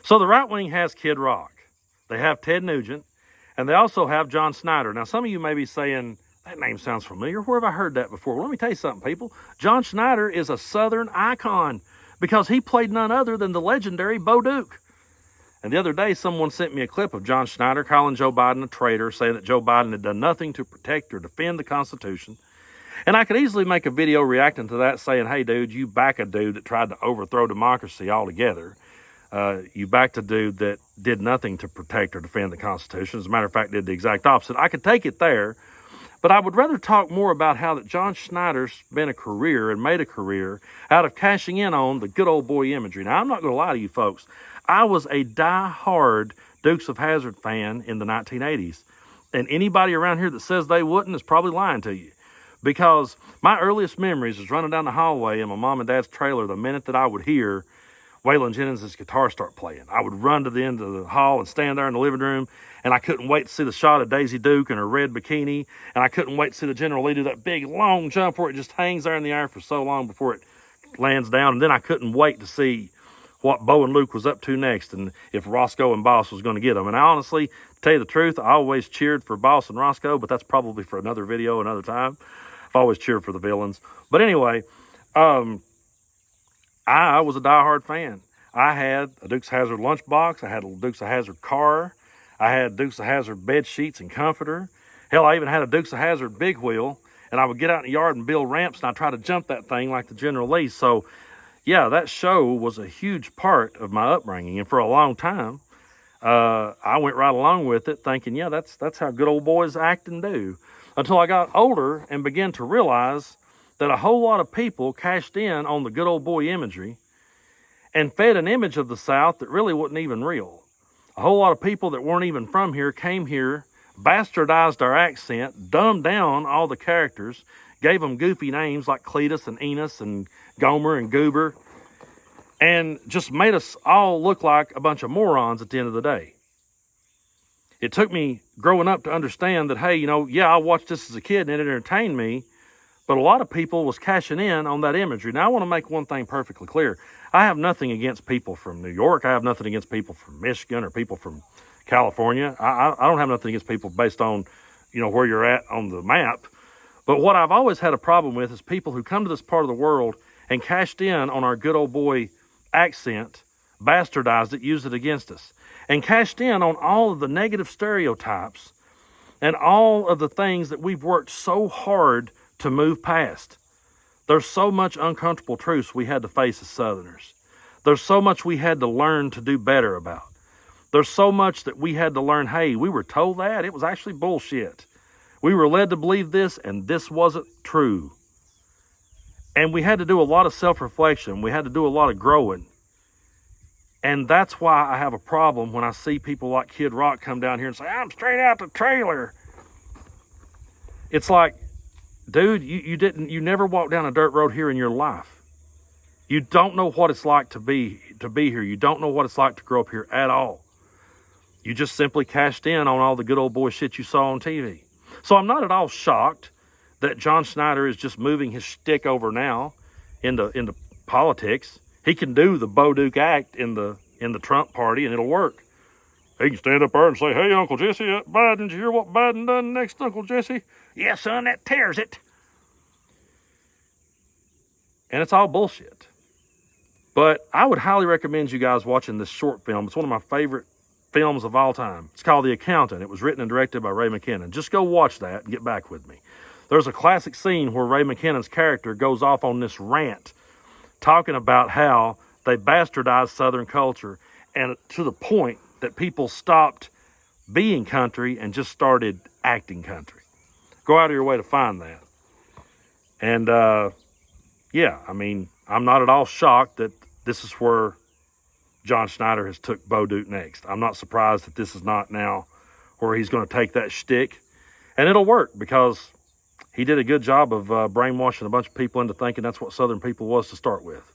So the right wing has Kid Rock. They have Ted Nugent. And they also have John Schneider. Now, some of you may be saying, that name sounds familiar. Where have I heard that before? Well, let me tell you something, people. John Schneider is a Southern icon because he played none other than the legendary Bo Duke. And the other day, someone sent me a clip of John Schneider calling Joe Biden a traitor, saying that Joe Biden had done nothing to protect or defend the Constitution. And I could easily make a video reacting to that saying, hey, dude, you back a dude that tried to overthrow democracy altogether. You backed a dude that did nothing to protect or defend the Constitution. As a matter of fact, did the exact opposite. I could take it there, but I would rather talk more about how that John Schneider's spent a career and made a career out of cashing in on the good old boy imagery. Now, I'm not going to lie to you folks. I was a die-hard Dukes of Hazzard fan in the 1980s. And anybody around here that says they wouldn't is probably lying to you. Because my earliest memories is running down the hallway in my mom and dad's trailer the minute that I would hear Waylon Jennings' guitar start playing. I would run to the end of the hall and stand there in the living room, and I couldn't wait to see the shot of Daisy Duke in her red bikini, and I couldn't wait to see the General Lee do that big, long jump where it just hangs there in the air for so long before it lands down, and then I couldn't wait to see what Bo and Luke was up to next and if Roscoe and Boss was going to get them. And I honestly, to tell you the truth, I always cheered for Boss and Roscoe, but that's probably for another video, another time. I've always cheered for the villains. But anyway, I was a diehard fan. I had a Dukes of Hazzard lunchbox. I had a Dukes of Hazzard car. I had Dukes of Hazzard bed sheets and comforter. Hell, I even had a Dukes of Hazzard big wheel, and I would get out in the yard and build ramps, and I'd try to jump that thing like the General Lee. So, yeah, that show was a huge part of my upbringing, and for a long time, I went right along with it, thinking, yeah, that's how good old boys act and do, until I got older and began to realize that a whole lot of people cashed in on the good old boy imagery and fed an image of the South that really wasn't even real. A whole lot of people that weren't even from here came here, bastardized our accent, dumbed down all the characters, gave them goofy names like Cletus and Enos and Gomer and Goober, and just made us all look like a bunch of morons at the end of the day. It took me growing up to understand that, hey, yeah, I watched this as a kid and it entertained me, but a lot of people was cashing in on that imagery. Now, I want to make one thing perfectly clear. I have nothing against people from New York. I have nothing against people from Michigan or people from California. I don't have nothing against people based on, where you're at on the map. But what I've always had a problem with is people who come to this part of the world and cashed in on our good old boy accent, bastardized it, used it against us, and cashed in on all of the negative stereotypes and all of the things that we've worked so hard to move past. There's so much uncomfortable truths we had to face as Southerners. There's so much we had to learn to do better about. There's so much that we had to learn, hey, we were told that. It was actually bullshit. We were led to believe this, and this wasn't true. And we had to do a lot of self-reflection. We had to do a lot of growing. And that's why I have a problem when I see people like Kid Rock come down here and say, I'm straight out the trailer. It's like, dude, you never walked down a dirt road here in your life. You don't know what it's like to be here. You don't know what it's like to grow up here at all. You just simply cashed in on all the good old boy shit you saw on TV. So I'm not at all shocked that John Schneider is just moving his shtick over now into politics. He can do the Bo Duke act in the Trump party, and it'll work. He can stand up there and say, hey, Uncle Jesse, Biden, did you hear what Biden done next, Uncle Jesse? Yeah, son, that tears it. And it's all bullshit. But I would highly recommend you guys watching this short film. It's one of my favorite films of all time. It's called The Accountant. It was written and directed by Ray McKinnon. Just go watch that and get back with me. There's a classic scene where Ray McKinnon's character goes off on this rant talking about how they bastardized Southern culture, and to the point that people stopped being country and just started acting country. Go out of your way to find that. And yeah, I mean, I'm not at all shocked that this is where John Schneider has took Bo Duke next. I'm not surprised that this is not now where he's going to take that shtick. And it'll work because he did a good job of brainwashing a bunch of people into thinking that's what Southern people was to start with.